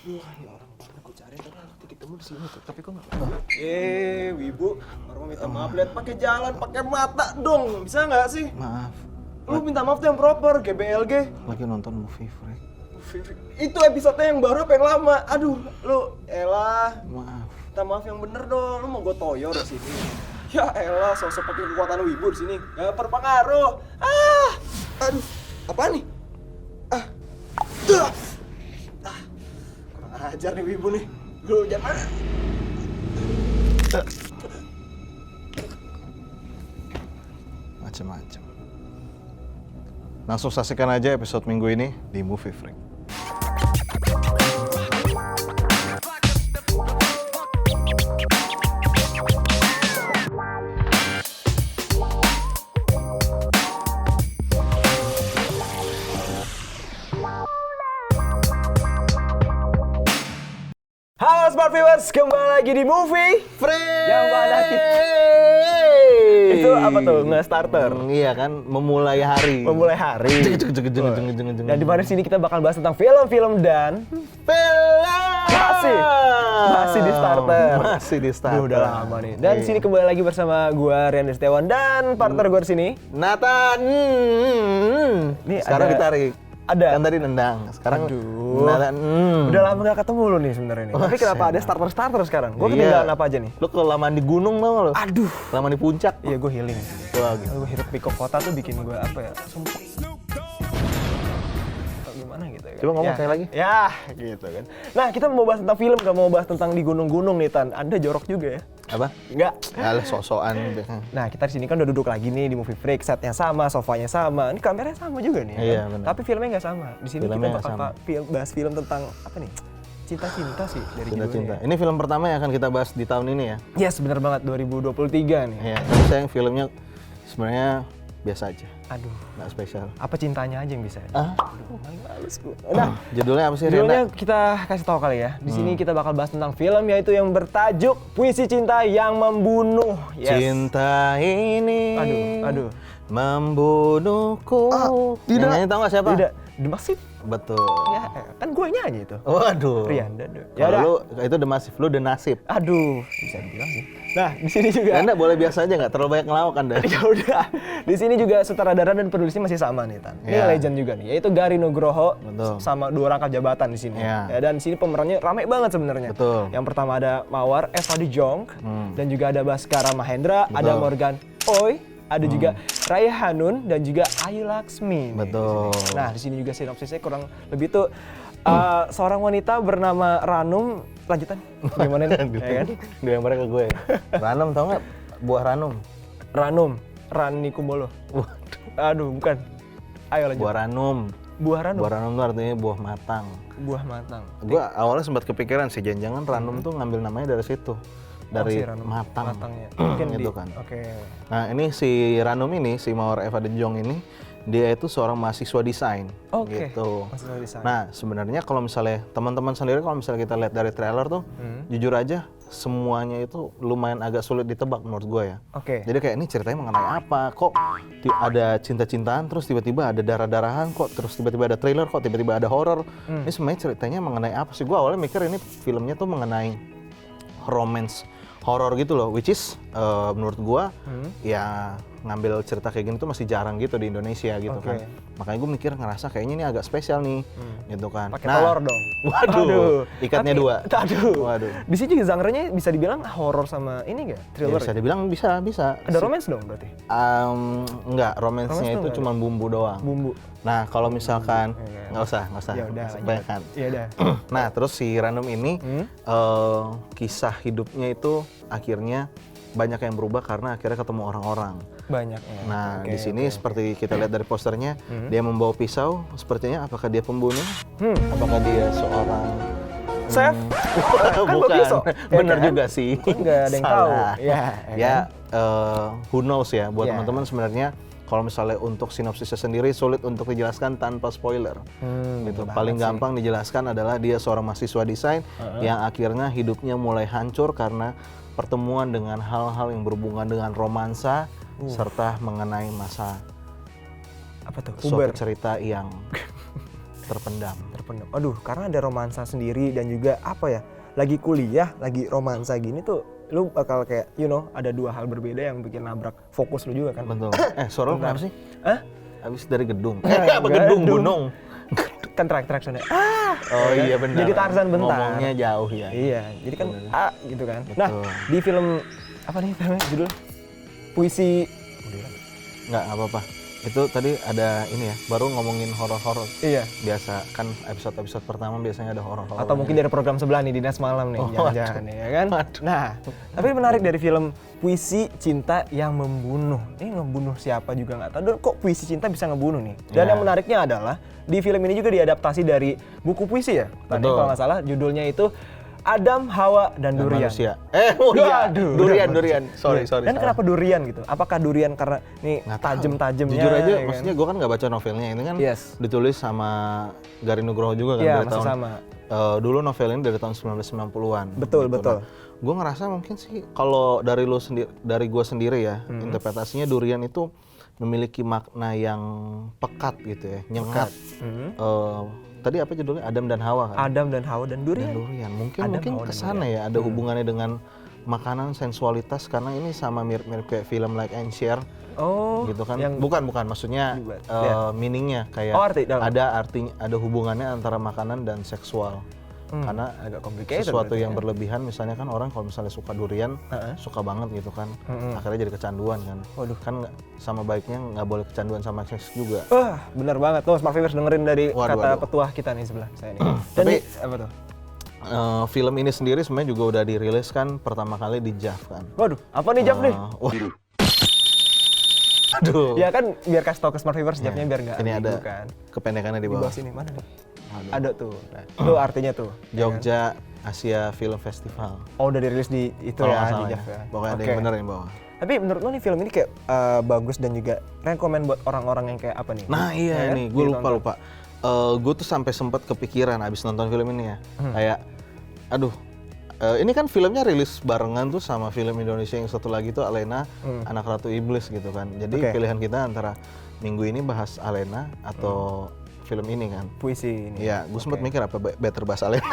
Ya orang baru gue cari tadi ketemu di sini tuh, tapi kok nggak? Wibu, baru minta maaf, lihat pakai jalan, pakai mata dong, bisa nggak sih? Maaf, Lu minta maaf tuh yang proper, GBLG. lagi nonton movie Freak. Itu episode yang baru apa yang lama? Aduh, lu elah. Maaf. Minta maaf yang bener dong, lu mau gue toyor di sini. Ya elah, sosok pakai kekuatan wibu di sini. Gak berpengaruh. Aduh, apa nih? Kurang ajar nih wibu nih. Lu jangan. Macem-macem. Langsung saksikan aja episode minggu ini di Movie Freak. Halo Smart Viewers, kembali lagi di Movie Freak. Yang mana itu apa tuh? Nge-starter. Iya kan, memulai hari. Memulai hari. Jeng. Dan di mana sini kita bakal bahas tentang film-film dan film. masih di starter. Masih di starter. Udah lama nih. Dan di sini kembali lagi bersama gua Rian Setiawan dan partner gua di sini. Nathan. Nih Sekarang ada- ditarik. ada. Kan tadi nendang. Sekarang Aduh. Nathan. Udah lama gak ketemu lu nih sebenarnya nih. Tapi kenapa ada starter sekarang? Gua Iya. ketinggalan apa aja nih? Lu kelamaan di gunung tau gak lu? Aduh. Kelamaan di puncak. Iya, gue healing. Wah, gitu. Gue hidup pikuk kota tuh bikin gue apa ya? Sumpah. Gimana gitu ya? Coba ngomong Ya. sekali lagi. Ya, gitu kan. Nah, kita mau bahas tentang film, gak mau bahas tentang di gunung-gunung nih, Tan. Anda jorok juga ya? Apa? Enggak. Alah sok-sokan. Nah, kita di sini kan udah duduk lagi nih di Movie Freak, setnya sama, sofanya sama, ini kameranya sama juga nih. Iya, kan? benar. Tapi filmnya nggak sama. Di sini Filmnya kita nggak bakal sama. bahas film tentang apa nih? Cinta-cinta sih dari Cinta-cinta. judulnya. Ini film pertama yang akan kita bahas di tahun ini ya. Yes, bener banget 2023 nih. Iya, tapi sayang filmnya sebenarnya biasa aja, Aduh, nggak spesial. apa cintanya aja yang bisa? Ah, Aduh, males gue. Nah, judulnya apa sih, judulnya Rena? kita kasih tahu kali ya. Di sini kita bakal bahas tentang film yaitu yang bertajuk Puisi Cinta yang Membunuh. Yes. Cinta ini Aduh. membunuhku. tidak. Yang nyanyi tau nggak siapa? Tidak, The Massive. Betul. Ya, kan gue nyanyi itu. Waduh. Rianda deh. Kalau dah. lu itu The Massive, lu The Nasib. Aduh, bisa dibilang sih. Nah, di sini juga. Anda boleh biasa aja nggak? Terlalu banyak ngelawak Anda. Ya udah. Di sini juga sutradara dan penulisnya masih sama nih, Tan. Ini Ya. legend juga nih, yaitu Gary Nugroho Betul. sama 2 rangkap jabatan di sini. Ya. Ya, dan di sini pemerannya ramai banget sebenarnya. Betul. Yang pertama ada Mawar Eva De Jong dan juga ada Baskara Mahendra, ada Morgan Oi, ada juga Raya Hanun dan juga Ayu Laksmi. nih di Betul. sini. Nah, di sini juga sinopsisnya kurang lebih tuh seorang wanita bernama Ranum, lanjutan gimana nih? Ya kan? Dia yang ke gue. Ranum tau nggak? Buah ranum. Ranum, Rani Kumbolo. Aduh, bukan. Ayo lanjut. Buah ranum. Buah ranum. Buah ranum itu artinya buah matang. Buah matang. Gue awalnya sempat kepikiran sih, jangan-jangan ranum tuh ngambil namanya dari situ. Dari si Ranum. matang. Matangnya. Mungkin Gitu kan. Oke. Nah ini si Ranum ini, si Mawar Eva De Jong ini, dia itu seorang mahasiswa desain. Oke. Gitu. Mahasiswa desain. Nah sebenarnya kalau misalnya teman-teman sendiri, kalau misalnya kita lihat dari trailer tuh, jujur aja semuanya itu lumayan agak sulit ditebak menurut gue ya. Oke. Jadi kayak ini ceritanya mengenai apa? Kok ada cinta-cintaan, terus tiba-tiba ada darah-darahan, kok terus tiba-tiba ada thriller, kok tiba-tiba ada horor. Ini sebenarnya ceritanya mengenai apa sih? Gue awalnya mikir ini filmnya tuh mengenai romance horor gitu loh, which is menurut gue ya ngambil cerita kayak gini tuh masih jarang gitu di Indonesia gitu kan. Makanya gue mikir ngerasa kayaknya ini agak spesial nih, gitu kan. Pakai telur dong. Waduh, ikatnya Tapi- 2. Aduh. Waduh. Di sini juga genre-nya bisa dibilang horor sama ini nggak? Ya, Thriller. bisa dibilang bisa. Ada romance dong berarti. Enggak, romansnya Romance tuh itu nggak cuma bumbu doang. Bumbu. Nah, kalau misalkan nggak usah, Ya udah. kebanyakan. Ya udah. Nah, terus si Ranum ini kisah hidupnya itu akhirnya banyak yang berubah karena akhirnya ketemu orang-orang. Banyak ya. Nah, Oke, di sini oke. seperti kita lihat dari posternya, dia membawa pisau. Sepertinya apakah dia pembunuh? Apakah dia seorang Chef? Kan bawa bukan. pisau. Bener Ya kan? juga sih. Nggak ada yang tahu. Salah. Ya, Ya, who knows ya. Buat Ya. teman-teman sebenarnya kalau misalnya untuk sinopsisnya sendiri sulit untuk dijelaskan tanpa spoiler. Gitu. betul Paling banget gampang dijelaskan adalah dia seorang mahasiswa desain yang akhirnya hidupnya mulai hancur karena pertemuan dengan hal-hal yang berhubungan dengan romansa serta mengenai masa Apa tuh? suatu Puber. cerita yang terpendam. Aduh, karena ada romansa sendiri dan juga apa ya? Lagi kuliah, lagi romansa gini tuh lu bakal kayak ada dua hal berbeda yang bikin nabrak fokus lu juga kan. Betul. Suara lu kenapa sih? Hah? Habis dari gedung. Apa gedung gunung? Kan track soundnya. Oh iya benar. Jadi Tarzan bentar. Ngomongnya jauh ya. Iya, jadi kan gitu kan. Betul. Nah, di film apa nih filmnya judul? Puisi. Nggak apa-apa. Itu tadi ada ini ya, baru ngomongin horor-horor. Iya. Biasa kan episode pertama biasanya ada horor-horor. Atau mungkin dari program sebelah nih, Dinas Malam nih, jangan-jangan ya kan. Nah, tapi menarik dari film Puisi Cinta yang Membunuh. Ini ngebunuh siapa juga nggak tahu. Dan kok puisi cinta bisa ngebunuh nih? Dan yang menariknya adalah di film ini juga diadaptasi dari buku puisi ya. Tadi kalau nggak salah judulnya itu Adam, Hawa, dan Durian. Manusia. Iya, durian. Sorry. Dan kenapa durian gitu? Apakah durian karena nih tajem-tajemnya? Jujur aja, ya maksudnya gue kan nggak baca novelnya. Ini kan ditulis sama Garin Nugroho juga kan dari tahun. Sama. Dulu novel ini dari tahun 1990-an. Betul. Gue ngerasa mungkin sih kalau dari gue sendiri ya, interpretasinya durian itu memiliki makna yang pekat gitu ya, nyengat. Tadi apa judulnya? Adam dan Hawa kan? Adam dan Hawa dan Durian. Mungkin kesana ya, ada hubungannya dengan makanan, sensualitas, karena ini sama mirip-mirip kayak film Like and Share. Oh, gitu kan? Bukan, maksudnya meaningnya kayak ada hubungannya antara makanan dan seksual. Karena agak complicated sesuatu yang berlebihan, misalnya kan orang kalau misalnya suka durian, suka banget gitu kan, akhirnya jadi kecanduan kan. Waduh, kan sama baiknya nggak boleh kecanduan sama seks juga. Bener banget tuh, Smart Viewers dengerin dari kata petuah kita nih sebelah saya nih. Tapi apa tuh? Film ini sendiri sebenarnya juga udah dirilis kan pertama kali di JAV kan. Waduh, apa nih JAV nih? Aduh. Ya kan biar kasih tau ke Smart Viewers JAV-nya biar nggak ini ada kan. Kependekannya di bawah sini, mana nih? Ada tuh. Nah, itu artinya tuh. Jogja Asia Film Festival. Oh, udah dirilis di itu ya, di JAV ya. Pokoknya ada yang bener yang bawah. Tapi menurut lo nih film ini kayak bagus dan juga rekomen buat orang-orang yang kayak apa nih? Nah iya nih, gue lupa. Gue tuh sampai sempat kepikiran abis nonton film ini ya. Kayak, aduh, ini kan filmnya rilis barengan tuh sama film Indonesia yang satu lagi tuh Alena, Anak Ratu Iblis gitu kan. Jadi pilihan kita antara minggu ini bahas Alena atau film ini kan. Puisi ini. Iya, gue sempat mikir apa better bahas Alena.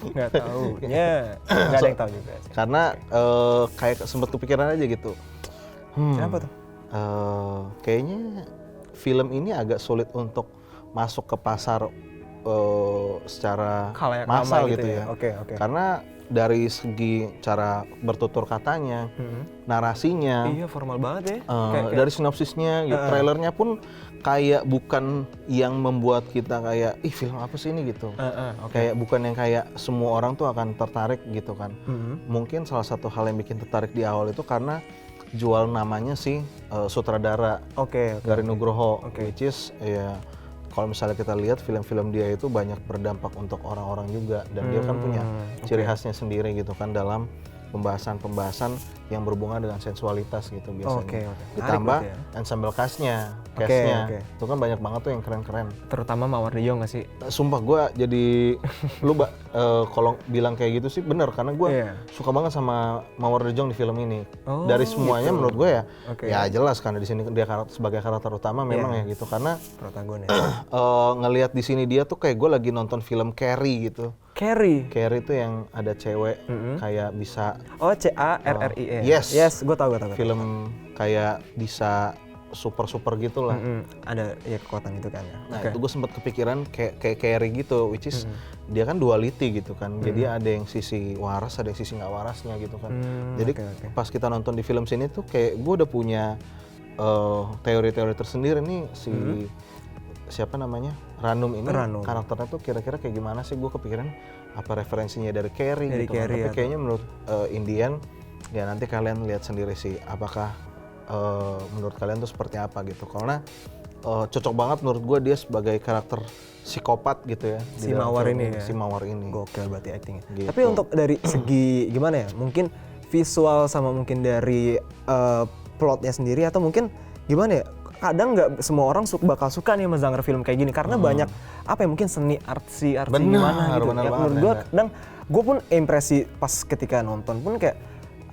Nggak tahu. Ya, nggak ada yang tahu juga sih. Karena kayak sempat kepikiran aja gitu. Kenapa tuh? Kayaknya film ini agak sulit untuk masuk ke pasar secara massal gitu ya. Oke. Karena dari segi cara bertutur katanya, narasinya, iya formal banget ya. Dari sinopsisnya, gitu, trailernya pun kayak bukan yang membuat kita kayak film apa sih ini gitu. Kayak bukan yang kayak semua orang tuh akan tertarik gitu kan. Mungkin salah satu hal yang bikin tertarik di awal itu karena jual namanya si sutradara Garin Nugroho, which is ya kalau misalnya kita lihat film-film dia itu banyak berdampak untuk orang-orang juga, dan dia kan punya ciri khasnya sendiri gitu kan dalam pembahasan-pembahasan yang berhubungan dengan sensualitas gitu biasanya. Ditambah ensemble cast-nya, itu kan banyak banget tuh yang keren-keren. Terutama Mawar De Jong nggak sih? Sumpah gue jadi, lu kalau bilang kayak gitu sih bener, karena gue suka banget sama Mawar De Jong di film ini. Dari semuanya menurut gue ya jelas karena di sini dia sebagai karakter utama memang ya gitu, karena protagonis. Ngelihat di sini dia tuh kayak gue lagi nonton film Carrie gitu. Carrie itu yang ada cewek kayak bisa CARRIE. Yes, gue tahu. Film kayak bisa super gitu lah. Ada ya kekuatan itu kan ya. Nah itu gue sempat kepikiran kayak Carrie gitu, which is dia kan duality gitu kan. Jadi ada yang sisi waras, ada yang sisi nggak warasnya gitu kan. Jadi pas kita nonton di film sini tuh kayak gue udah punya teori-teori tersendiri nih siapa namanya Ranum ini karakternya tuh kira-kira kayak gimana sih. Gue kepikiran apa referensinya dari Carrie gitu kan. Tapi kayaknya menurut Indian ya nanti kalian lihat sendiri sih apakah menurut kalian tuh seperti apa gitu, karena cocok banget menurut gue dia sebagai karakter psikopat gitu ya, si Mawar ini gokil berarti actingnya gitu. Tapi untuk dari segi gimana ya, mungkin visual sama mungkin dari plotnya sendiri, atau mungkin gimana ya, kadang nggak semua orang bakal suka nih sama genre film kayak gini karena banyak apa ya, mungkin seni artsy gimana gitu. Menurut gue kadang gue pun impresi pas ketika nonton pun kayak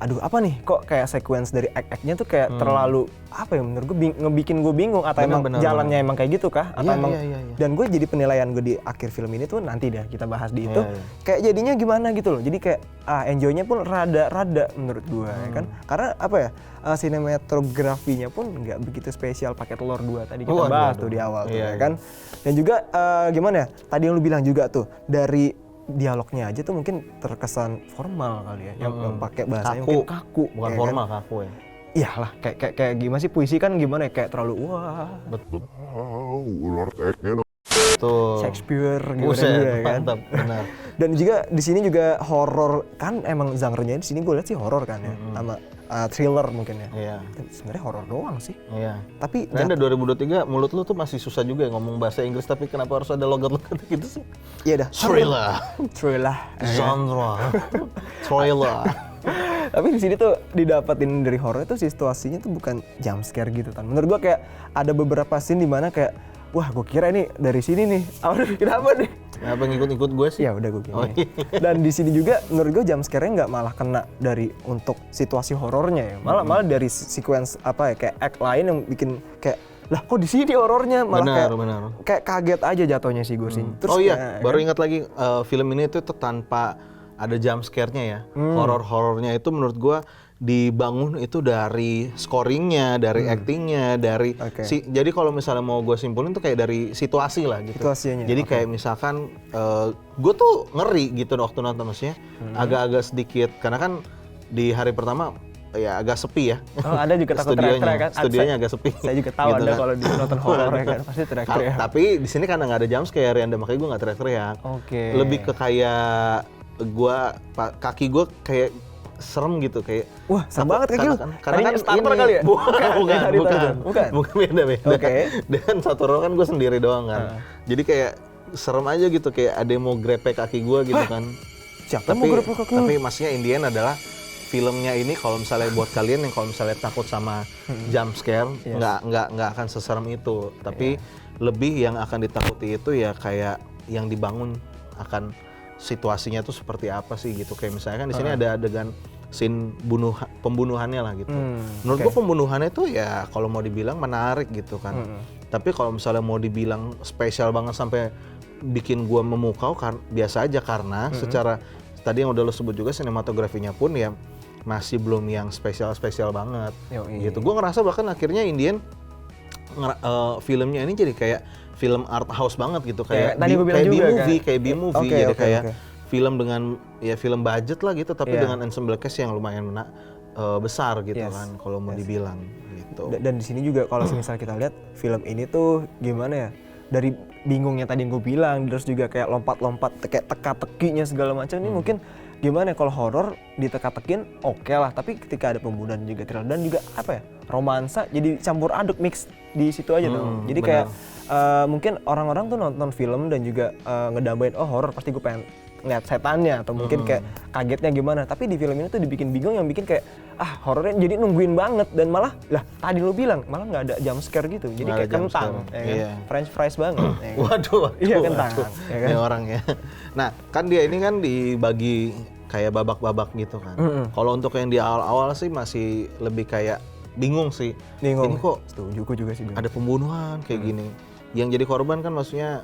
aduh apa nih kok kayak sequence dari act-actnya tuh kayak terlalu apa ya menurut gue ngebikin gue bingung atau emang jalannya emang kayak gitu kah atau emang dan gue jadi penilaian gue di akhir film ini tuh nanti deh kita bahas di itu kayak jadinya gimana gitu loh, jadi kayak enjoy-nya pun rada menurut gue ya kan, karena apa ya sinematografinya pun nggak begitu spesial pakai telur 2 tadi kita bahas tuh di awal tuh, ya kan, dan juga gimana ya tadi yang lu bilang juga tuh dari dialognya aja tuh mungkin terkesan formal kali ya, yang pakai bahasanya mungkin kaku, bukan ya formal kan? kaku ya. Iyalah kayak gimana sih puisi kan gimana ya kayak terlalu Betul. Tuh. Shakespeare gitu Buset, ya kan. mantap, benar. Dan juga di sini juga horor kan emang genre-nya di sini gue lihat sih horor kan ya, sama thriller mungkin ya. Iya. Sebenarnya horor doang sih. Iya. Tapi Dan 2023 mulut lu tuh masih susah juga ya ngomong bahasa Inggris, tapi kenapa harus ada logat-logat gitu sih? iya dah. Thriller. Thriller. Genre. Thriller. Tapi di sini tuh didapatin dari horor itu situasinya tuh bukan jump scare gitu kan. Menurut gua kayak ada beberapa scene di mana kayak wah gua kira ini dari sini nih. Aduh kenapa nih? Kenapa ngikut-ngikut gue sih? Ya udah gua gini. Oh, iya. Dan di sini juga menurut gua jump scare-nya nggak malah kena dari untuk situasi horornya ya. Malah dari sequence apa ya kayak act lain yang bikin kayak lah kok di sini horornya malah kayak kaget aja jatuhnya sih gue sih. Terus oh iya, baru ingat lagi film ini tuh tanpa ada jump scare-nya ya. Horor-horornya itu menurut gua dibangun itu dari scoringnya, dari actingnya, dari jadi kalau misalnya mau gue simpulin tuh kayak dari situasi lah gitu. Situasinya. Jadi kayak misalkan gue tuh ngeri gitu waktu nonton, maksudnya agak-agak sedikit karena kan di hari pertama ya agak sepi ya. Oh, ada juga takut teriak-teriak kan? Studionya agak sepi. Saya juga tahu gitu Anda kan. Kalau di nonton horor ya kan pasti teriak-teriak. Tapi di sini karena nggak ada jump scare ya, makanya gue nggak teriak-teriak. Oke. Lebih ke kayak kaki gue kayak serem gitu, kayak wah serem banget kaki lu. Karena kan starter ini kali ya? bukan beda. Oke. Dan satu row kan gue sendiri doang kan. Jadi kayak serem aja gitu, kayak ada yang mau grepe kaki gue gitu kan. Siapa mau grepe kaki lu? Tapi maksudnya Indian adalah filmnya ini kalau misalnya buat kalian yang kalau misalnya takut sama jump scare nggak akan seserem itu, tapi lebih yang akan ditakuti itu ya kayak yang dibangun akan situasinya tuh seperti apa sih gitu. Kayak misalnya kan di sini ada adegan scene pembunuhannya lah gitu. Menurut gua pembunuhannya tuh ya kalau mau dibilang menarik gitu kan. Tapi kalau misalnya mau dibilang spesial banget sampai bikin gua memukau biasa aja, karena secara tadi yang udah lo sebut juga sinematografinya pun ya masih belum yang spesial banget. Gitu. Gua ngerasa bahkan akhirnya Indian filmnya ini jadi kayak film art house banget gitu, kayak B-movie, jadi kayak film dengan ya film budget lah gitu, tapi dengan ensemble cast yang lumayan besar gitu kan kalau mau dibilang gitu. Dan di sini juga kalau misalnya kita lihat film ini tuh gimana ya, dari bingungnya tadi yang gue bilang, terus juga kayak lompat-lompat kayak teka-tekinya segala macam ini mungkin gimana ya, kalau horor diteka-tekin oke lah, tapi ketika ada pembunuhan juga thriller dan juga apa ya romansa jadi campur aduk mix di situ aja tuh. Jadi kayak mungkin orang-orang tuh nonton film dan juga ngedambain oh horor pasti gue pengen ngeliat setannya atau mungkin kayak kagetnya gimana, tapi di film ini tuh dibikin bingung yang bikin kayak horornya jadi nungguin banget, dan malah lah tadi lo bilang malah nggak ada jump scare gitu, jadi kayak kentang ya kan? French fries banget ya kan? Waduh, iya kentang ya kan? Ini orangnya. Nah kan dia ini kan dibagi kayak babak-babak gitu kan. Kalau untuk yang di awal-awal sih masih lebih kayak bingung sih. Ini kok setuju gue juga sih bingung. Ada pembunuhan kayak gini. Yang jadi korban kan maksudnya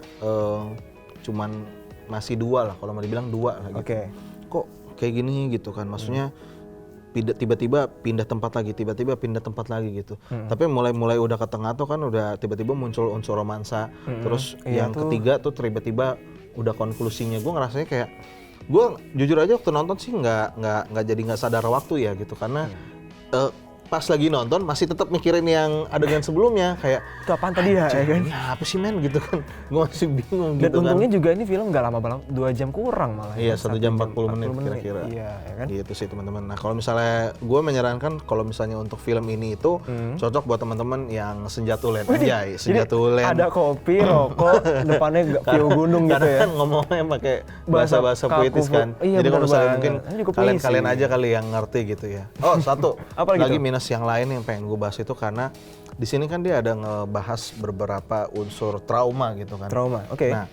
cuman masih 2 lah, kalau mau dibilang 2 lah gitu. Kok kayak gini gitu kan, maksudnya tiba-tiba pindah tempat lagi, tiba-tiba pindah tempat lagi gitu. Tapi mulai udah ke tengah tuh kan udah tiba-tiba muncul unsur romansa. Terus yang ketiga tuh tiba-tiba udah konklusinya. Gue ngerasanya kayak, gue jujur aja waktu nonton sih nggak jadi nggak sadar waktu ya gitu, karena pas lagi nonton masih tetap mikirin yang adegan sebelumnya, kayak itu apaan tadi ya kan? Apa sih men gitu kan, gue masih bingung gitu kan. Dan untungnya juga ini film nggak lama banget, 2 jam kurang malah. Iya, 1 jam 40 menit kira-kira. Iya, ya kan? Gitu sih teman-teman. Nah kalau misalnya gue menyarankan kalau misalnya untuk film ini itu cocok buat teman-teman yang senja tulen. Anjay, senja tulen. Ada kopi, rokok, depannya view gunung gitu ya. Karena kan ngomongnya pakai bahasa-bahasa puitis kan. Jadi kalau misalnya mungkin kalian aja kali yang ngerti gitu ya. Oh satu, lagi minus yang lain yang pengen gue bahas itu karena di sini kan dia ada ngebahas beberapa unsur trauma gitu kan. Trauma, oke. Nah,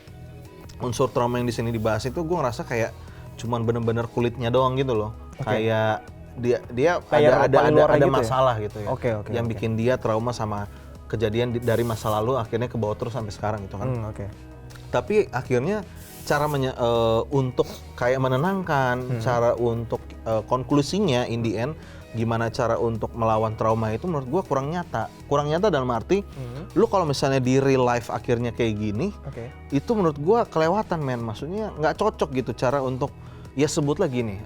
unsur trauma yang di sini dibahas itu gue ngerasa kayak cuman bener-bener kulitnya doang gitu loh. Kayak dia Player ada paling luar gitu ya? masalah gitu ya. Oke. Yang bikin dia trauma sama kejadian dari masa lalu akhirnya ke bawah terus sampai sekarang gitu kan. Oke. Tapi akhirnya cara untuk kayak menenangkan, cara untuk konklusinya in the end gimana cara untuk melawan trauma itu menurut gua kurang nyata. Kurang nyata dalam arti lu kalau misalnya di real life akhirnya kayak gini, itu menurut gua kelewatan men. Maksudnya nggak cocok gitu cara untuk ya sebutlah gini,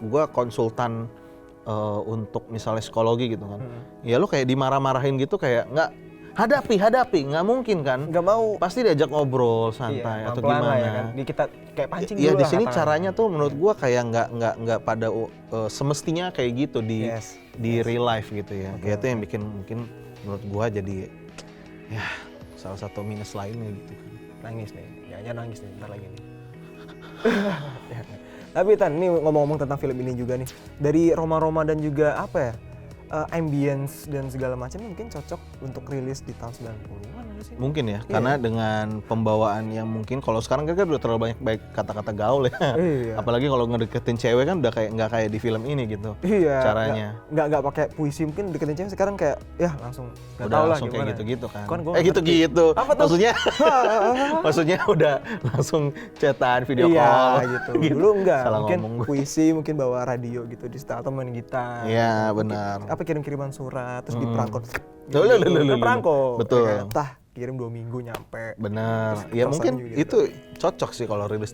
gua konsultan untuk misalnya psikologi gitu kan. Ya lu kayak dimarah-marahin gitu kayak nggak hadapi, nggak mungkin kan? Nggak mau. Pasti diajak ngobrol santai atau pelan-pelan gimana. lah ya kan. Kita kayak pancing Ya dulu di lah sini katakan. caranya tuh menurut gua kayak nggak pada semestinya kayak gitu di real life gitu ya. Ya itu yang bikin mungkin menurut gua jadi ya salah satu minus lainnya gitu kan. Nangis nih, jangan nangis nih, bentar lagi nih. Tapi Tan, ini ngomong-ngomong tentang film ini juga nih, dari Roma-Roma dan juga apa ya, ambience dan segala macam mungkin cocok untuk rilis di tahun 90-an nggak sih? Mungkin ya, karena dengan pembawaan yang mungkin kalau sekarang kan udah terlalu banyak baik kata-kata gaul ya. Iya. Apalagi kalau ngedeketin cewek kan udah kayak nggak kayak di film ini gitu. Iya. Caranya. Nggak pakai puisi, mungkin deketin cewek sekarang kayak ya langsung nggak Udah tahu lah langsung gimana. kayak gitu-gitu kan. Gua nggak ngerti. Gitu-gitu. Apa tuh? Maksudnya udah langsung chatan, video iya, call. gitu. Dulu enggak, Salah mungkin ngomong gue. puisi, mungkin bawa radio gitu di setel atau main gitar. Iya, Mungkin benar. Apa kirim-kiriman surat terus diperangkot. Loh, Kan perangko. Betul. Ya kan? Tah, kirim 2 minggu nyampe. Benar. Terus Ya kosan mungkin juga itu cocok sih kalau rilis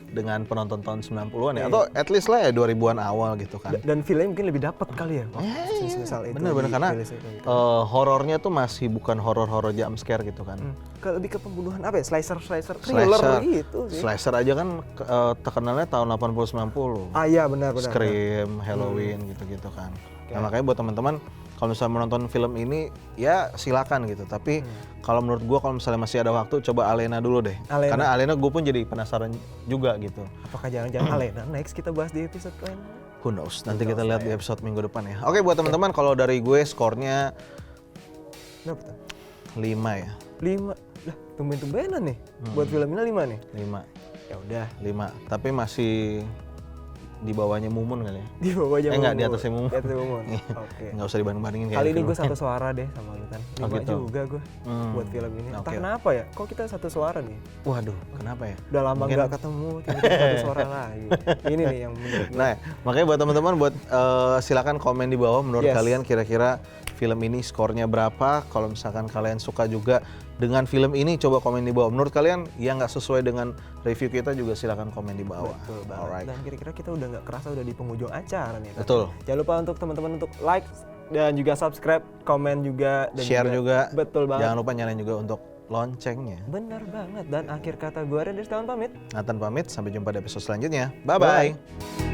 dengan penonton tahun 90-an ya. Iya. Atau at least lah ya 2000-an awal gitu kan. Dan filmnya mungkin lebih dapat kali ya. Misal itu Bener-bener karena dirilisnya kayak gitu. horornya tuh masih bukan horor-horor jump scare gitu kan. Lebih ke pembunuhan apa ya? Slicer thriller gitu sih. Slasher aja kan terkenalnya tahun 80-90. Ah iya benar. Scream, Halloween gitu-gitu kan. Nah makanya buat teman-teman kalau misalnya menonton film ini ya silakan gitu. Tapi kalau menurut gua kalau misalnya masih ada waktu coba Alena dulu deh. Alena. Karena Alena gue pun jadi penasaran juga gitu. Apakah jangan-jangan Alena next kita bahas di episode lain? Who knows? Nanti kita lihat di episode minggu depan ya. Oke buat teman-teman kalau dari gue skornya Berapa tuh? 5 ya. 5. Lah, tumben-tumbenan nih. Buat film ini 5 nih. 5. Ya udah. 5. Tapi masih di bawahnya Mumun kali ya. Di bawahnya Enggak, Mumun. di atasnya Mumun. Di atasnya Mumun. Oke. Nggak usah dibanding-bandingin kayak Kali ini film. gue satu suara deh sama lu kan. 5 gitu. juga gue buat film ini. Entah Oke. kenapa ya, kok kita satu suara nih? Waduh, kenapa ya? Udah lama Mungkin- nggak ketemu, tiba-tiba satu suara lagi. Ini nih yang menurut gue. Nah, makanya buat teman-teman silakan komen di bawah menurut Yes. kalian kira-kira film ini skornya berapa? Kalau misalkan kalian suka juga dengan film ini coba komen di bawah. Menurut kalian yang nggak sesuai dengan review kita juga silakan komen di bawah. Betul banget. Alright. Dan kira-kira kita udah nggak kerasa udah di penghujung acara nih. Tan. Betul. Jangan lupa untuk teman-teman untuk like dan juga subscribe, komen juga dan Share juga. Betul banget. Jangan lupa nyalain juga untuk loncengnya. Bener banget. Dan akhir kata gue Rendes Daun pamit. Nathan pamit, sampai jumpa di episode selanjutnya. Bye-bye.